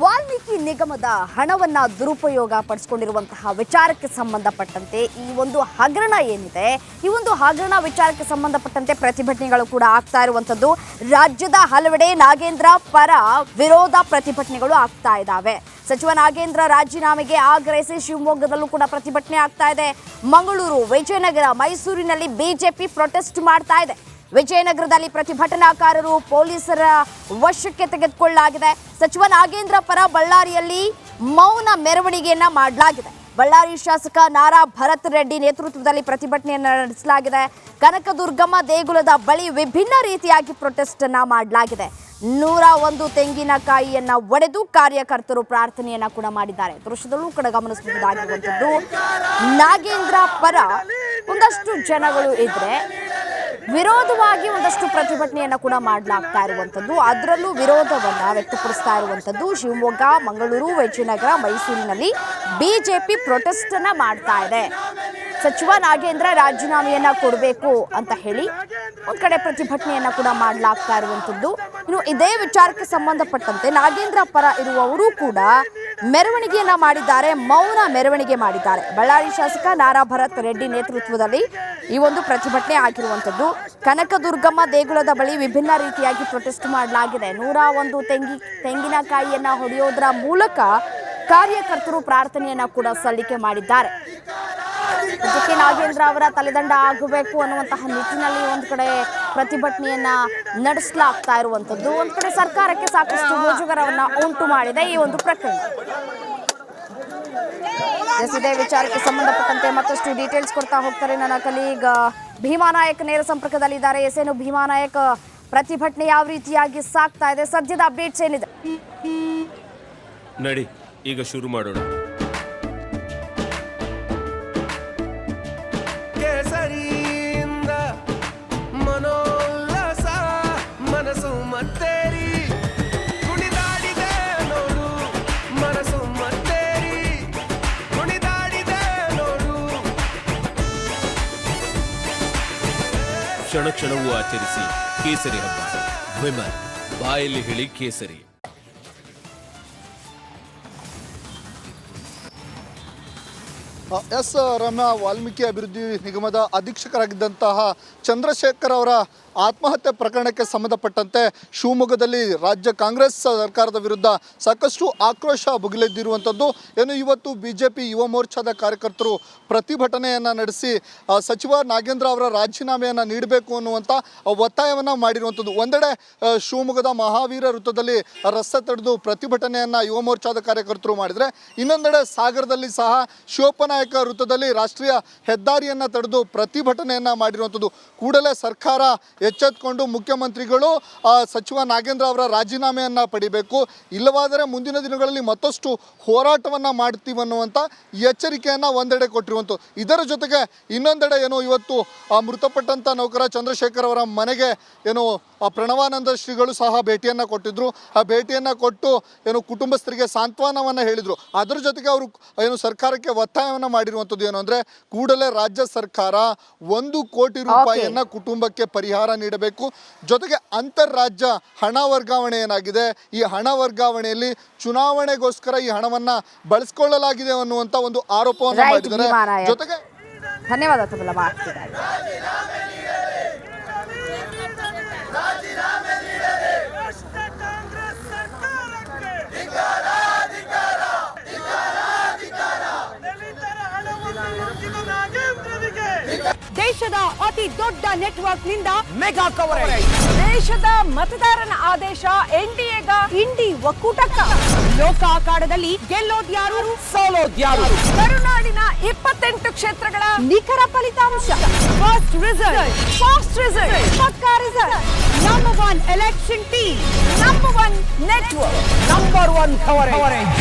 ವಾಲ್ಮೀಕಿ ನಿಗಮದ ಹಣವನ್ನ ದುರುಪಯೋಗ ಪಡಿಸಿಕೊಂಡಿರುವಂತಹ ವಿಚಾರಕ್ಕೆ ಸಂಬಂಧಪಟ್ಟಂತೆ ಈ ಒಂದು ಹಗರಣ ಏನಿದೆ, ಈ ಒಂದು ಹಗರಣ ವಿಚಾರಕ್ಕೆ ಸಂಬಂಧಪಟ್ಟಂತೆ ಪ್ರತಿಭಟನೆಗಳು ಕೂಡ ಆಗ್ತಾ ಇರುವಂತದ್ದು. ರಾಜ್ಯದ ಹಲವೆಡೆ ನಾಗೇಂದ್ರ ಪರ ವಿರೋಧ ಪ್ರತಿಭಟನೆಗಳು ಆಗ್ತಾ ಇದ್ದಾವೆ. ಸಚಿವ ನಾಗೇಂದ್ರ ರಾಜೀನಾಮೆಗೆ ಆಗ್ರಹಿಸಿ ಶಿವಮೊಗ್ಗದಲ್ಲೂ ಕೂಡ ಪ್ರತಿಭಟನೆ ಆಗ್ತಾ ಇದೆ. ಮಂಗಳೂರು, ವಿಜಯನಗರ, ಮೈಸೂರಿನಲ್ಲಿ ಬಿಜೆಪಿ ಪ್ರೊಟೆಸ್ಟ್ ಮಾಡ್ತಾ ಇದೆ. ವಿಜಯನಗರದಲ್ಲಿ ಪ್ರತಿಭಟನಾಕಾರರು ಪೊಲೀಸರ ವಶಕ್ಕೆ ತೆಗೆದುಕೊಳ್ಳಲಾಗಿದೆ. ಸಚಿವ ನಾಗೇಂದ್ರ ಪರ ಬಳ್ಳಾರಿಯಲ್ಲಿ ಮೌನ ಮೆರವಣಿಗೆಯನ್ನ ಮಾಡಲಾಗಿದೆ. ಬಳ್ಳಾರಿ ಶಾಸಕ ನಾರಾ ಭರತ್ ರೆಡ್ಡಿ ನೇತೃತ್ವದಲ್ಲಿ ಪ್ರತಿಭಟನೆಯನ್ನು ನಡೆಸಲಾಗಿದೆ. ಕನಕದುರ್ಗಮ್ಮ ದೇಗುಲದ ಬಳಿ ವಿಭಿನ್ನ ರೀತಿಯಾಗಿ ಪ್ರೊಟೆಸ್ಟ್ ಅನ್ನ ಮಾಡಲಾಗಿದೆ. 101 ತೆಂಗಿನಕಾಯಿಯನ್ನ ಒಡೆದು ಕಾರ್ಯಕರ್ತರು ಪ್ರಾರ್ಥನೆಯನ್ನ ಕೂಡ ಮಾಡಿದ್ದಾರೆ. ದೃಶ್ಯದಲ್ಲೂ ಕೂಡ ಗಮನಿಸಬಹುದಾಗಿರುವಂತದ್ದು. ನಾಗೇಂದ್ರ ಪರ ಒಂದಷ್ಟು ಜನಗಳು ಇದ್ರೆ ವಿರೋಧವಾಗಿ ಒಂದಷ್ಟು ಪ್ರತಿಭಟನೆಯನ್ನ ಕೂಡ ಮಾಡಲಾಗ್ತಾ ಇರುವಂತದ್ದು. ಅದರಲ್ಲೂ ವಿರೋಧವನ್ನ ವ್ಯಕ್ತಪಡಿಸ್ತಾ ಇರುವಂತದ್ದು. ಶಿವಮೊಗ್ಗ, ಮಂಗಳೂರು, ವಿಜಯನಗರ, ಮೈಸೂರಿನಲ್ಲಿ ಬಿಜೆಪಿ ಪ್ರೊಟೆಸ್ಟ್ ಅನ್ನ ಮಾಡ್ತಾ ಇದೆ. ಸಚಿವ ನಾಗೇಂದ್ರ ರಾಜೀನಾಮೆಯನ್ನ ಕೊಡಬೇಕು ಅಂತ ಹೇಳಿ ಒಂದ್ ಕಡೆ ಪ್ರತಿಭಟನೆಯನ್ನ ಕೂಡ ಮಾಡಲಾಗ್ತಾ ಇರುವಂತದ್ದು. ಇನ್ನು ಇದೇ ವಿಚಾರಕ್ಕೆ ಸಂಬಂಧಪಟ್ಟಂತೆ ನಾಗೇಂದ್ರ ಪರ ಇರುವವರು ಕೂಡ ಮೆರವಣಿಗೆಯನ್ನ ಮಾಡಿದ್ದಾರೆ, ಮೌನ ಮೆರವಣಿಗೆ ಮಾಡಿದ್ದಾರೆ. ಬಳ್ಳಾರಿ ಶಾಸಕ ನಾರಾ ಭರತ್ ರೆಡ್ಡಿ ನೇತೃತ್ವದಲ್ಲಿ ಈ ಒಂದು ಪ್ರತಿಭಟನೆ ಆಗಿರುವಂತದ್ದು. ಕನಕದುರ್ಗಮ್ಮ ದೇಗುಲದ ಬಳಿ ವಿಭಿನ್ನ ರೀತಿಯಾಗಿ ಪ್ರೊಟೆಸ್ಟ್ ಮಾಡಲಾಗಿದೆ. 101 ತೆಂಗಿನಕಾಯಿಯನ್ನ ಹೊಡೆಯೋದ್ರ ಮೂಲಕ ಕಾರ್ಯಕರ್ತರು ಪ್ರಾರ್ಥನೆಯನ್ನ ಕೂಡ ಸಲ್ಲಿಕೆ ಮಾಡಿದ್ದಾರೆ. ಅದಕ್ಕೆ ನಾಗೇಂದ್ರ ಅವರ ತಲೆದಂಡ ಆಗಬೇಕು ಅನ್ನುವಂತಹ ನಿಟ್ಟಿನಲ್ಲಿ ಒಂದ್ ಕಡೆ ಪ್ರತಿಭಟನೆಯನ್ನ ನಡೆಸಲಾಗ್ತಾ ಇರುವಂತದ್ದು. ಒಂದ್ ಕಡೆ ಸರ್ಕಾರಕ್ಕೆ ಸಾಕಷ್ಟು ಮುಜುಗರವನ್ನ ಉಂಟು ಮಾಡಿದೆ ಈ ಒಂದು ಪ್ರಕರಣ. ಇದೇ ವಿಚಾರಕ್ಕೆ ಸಂಬಂಧಪಟ್ಟಂತೆ ಮತ್ತಷ್ಟು ಡೀಟೇಲ್ಸ್ ಕೊಡ್ತಾ ಹೋಗ್ತಾರೆ ನನ್ನ ಕಲೀಗ್ ಭೀಮಾನಾಯಕ್ ನೇರ ಸಂಪರ್ಕದಲ್ಲಿದ್ದಾರೆ. ಎಸೇನು ಭೀಮಾನಾಯಕ್, ಪ್ರತಿಭಟನೆ ಯಾವ ರೀತಿಯಾಗಿ ಸಾಗ್ತಾ ಇದೆ, ಸದ್ಯದ ಅಪ್ಡೇಟ್ಸ್ ಏನಿದೆ? ನಡಿ ಈಗ ಶುರು ಮಾಡೋಣ. ಕೇಸರಿಯಿಂದ ಮನೋಲ್ಲಾಸ ಮನಸ್ಸು ಮತ್ತೇರಿ ಕುಣಿದಾಡಿದೆ ನೋಡು, ಮನಸ್ಸು ಮತ್ತೇರಿ ಕುಣಿದಾಡಿದೆ ನೋಡು. ಕ್ಷಣ ಕ್ಷಣವೂ ಆಚರಿಸಿ ಕೇಸರಿ ಹಬ್ಬ. ವಿಮಲ್ ಬಾಯಲ್ಲಿ ಹೇಳಿ ಕೇಸರಿ. ಎಸ್ ರಮ್ಯಾ, ವಾಲ್ಮೀಕಿ ಅಭಿವೃದ್ಧಿ ನಿಗಮದ ಅಧೀಕ್ಷಕರಾಗಿದ್ದಂತಹ ಚಂದ್ರಶೇಖರ್ ಅವರ ಆತ್ಮಹತ್ಯೆ ಪ್ರಕರಣಕ್ಕೆ ಸಂಬಂಧಪಟ್ಟಂತೆ ಶಿವಮೊಗ್ಗದಲ್ಲಿ ರಾಜ್ಯ ಕಾಂಗ್ರೆಸ್ ಸರ್ಕಾರದ ವಿರುದ್ಧ ಸಾಕಷ್ಟು ಆಕ್ರೋಶ ಭುಗಿಲೆದ್ದಿರುವಂಥದ್ದು. ಏನು ಇವತ್ತು ಬಿಜೆಪಿ ಯುವ ಮೋರ್ಚಾದ ಕಾರ್ಯಕರ್ತರು ಪ್ರತಿಭಟನೆಯನ್ನು ನಡೆಸಿ ಸಚಿವ ನಾಗೇಂದ್ರ ಅವರ ರಾಜೀನಾಮೆಯನ್ನು ನೀಡಬೇಕು ಅನ್ನುವಂಥ ಒತ್ತಾಯವನ್ನು ಮಾಡಿರುವಂಥದ್ದು. ಒಂದೆಡೆ ಶಿವಮೊಗ್ಗದ ಮಹಾವೀರ ವೃತ್ತದಲ್ಲಿ ರಸ್ತೆ ತಡೆದು ಪ್ರತಿಭಟನೆಯನ್ನು ಯುವ ಮೋರ್ಚಾದ ಕಾರ್ಯಕರ್ತರು ಮಾಡಿದರೆ, ಇನ್ನೊಂದೆಡೆ ಸಾಗರದಲ್ಲಿ ಸಹ ಶಿವಪ್ಪನಾಯಕ ವೃತ್ತದಲ್ಲಿ ರಾಷ್ಟ್ರೀಯ ಹೆದ್ದಾರಿಯನ್ನು ತಡೆದು ಪ್ರತಿಭಟನೆಯನ್ನು ಮಾಡಿರುವಂಥದ್ದು. ಕೂಡಲೇ ಸರ್ಕಾರ ಎಚ್ಚೆತ್ತುಕೊಂಡು ಮುಖ್ಯಮಂತ್ರಿಗಳು ಸಚಿವ ನಾಗೇಂದ್ರ ಅವರ ರಾಜೀನಾಮೆಯನ್ನು ಪಡಿಬೇಕು, ಇಲ್ಲವಾದರೆ ಮುಂದಿನ ದಿನಗಳಲ್ಲಿ ಮತ್ತಷ್ಟು ಹೋರಾಟವನ್ನು ಮಾಡ್ತೀವನ್ನುವಂಥ ಎಚ್ಚರಿಕೆಯನ್ನು ಒಂದೆಡೆ ಕೊಟ್ಟಿರುವಂಥದ್ದು. ಇದರ ಜೊತೆಗೆ ಇನ್ನೊಂದೆಡೆ ಏನು ಇವತ್ತು ಮೃತಪಟ್ಟಂಥ ನೌಕರ ಚಂದ್ರಶೇಖರ್ ಅವರ ಮನೆಗೆ ಏನು ಪ್ರಣವಾನಂದ ಶ್ರೀಗಳು ಸಹ ಭೇಟಿಯನ್ನು ಕೊಟ್ಟಿದ್ದರು. ಆ ಭೇಟಿಯನ್ನು ಕೊಟ್ಟು ಏನು ಕುಟುಂಬಸ್ಥರಿಗೆ ಸಾಂತ್ವನವನ್ನು ಹೇಳಿದರು. ಅದರ ಜೊತೆಗೆ ಅವರು ಏನು ಸರ್ಕಾರಕ್ಕೆ ಒತ್ತಾಯವನ್ನು ಮಾಡಿರುವಂಥದ್ದು ಏನು ಅಂದರೆ, ಕೂಡಲೇ ರಾಜ್ಯ ಸರ್ಕಾರ 1 ಕೋಟಿ ರೂಪಾಯಿಯನ್ನು ಕುಟುಂಬಕ್ಕೆ ಪರಿಹಾರ ನೀಡಬೇಕು. ಜೊತೆಗೆ ಅಂತಾರಾಜ್ಯ ಹಣ ವರ್ಗಾವಣೆ ಏನಾಗಿದೆ, ಈ ಹಣ ವರ್ಗಾವಣೆಯಲ್ಲಿ ಚುನಾವಣೆಗೋಸ್ಕರ ಈ ಹಣವನ್ನು ಬಳಸಿಕೊಳ್ಳಲಾಗಿದೆ ಅನ್ನುವಂಥ ಒಂದು ಆರೋಪವನ್ನು ಮಾಡಿದ್ದಾರೆ. ಜೊತೆಗೆ ಧನ್ಯವಾದ. ದೇಶದ ಅತಿ ದೊಡ್ಡ ನೆಟ್ವರ್ಕ್ ನಿಂದ ಮೆಗಾ ಕವರೇಜ್. ದೇಶದ ಮತದಾರನ ಆದೇಶ ಎನ್ಡಿಎಗ ಇಂಡಿ ಒಕ್ಕೂಟಕ್ಕ. ಲೋಕ ಅಖಾಡದಲ್ಲಿ ಗೆಲ್ಲೋದ್ಯಾರು, ಸೋಲೋದ್ಯಾರು. ಕರುನಾಡಿನ 28 ಕ್ಷೇತ್ರಗಳ ನಿಖರ ಫಲಿತಾಂಶ. ಫಾಸ್ಟ್ ರಿಸಲ್ಟ್, ಪಕ್ಕಾ result. Number 1 election team, number 1 network, number 1 coverage.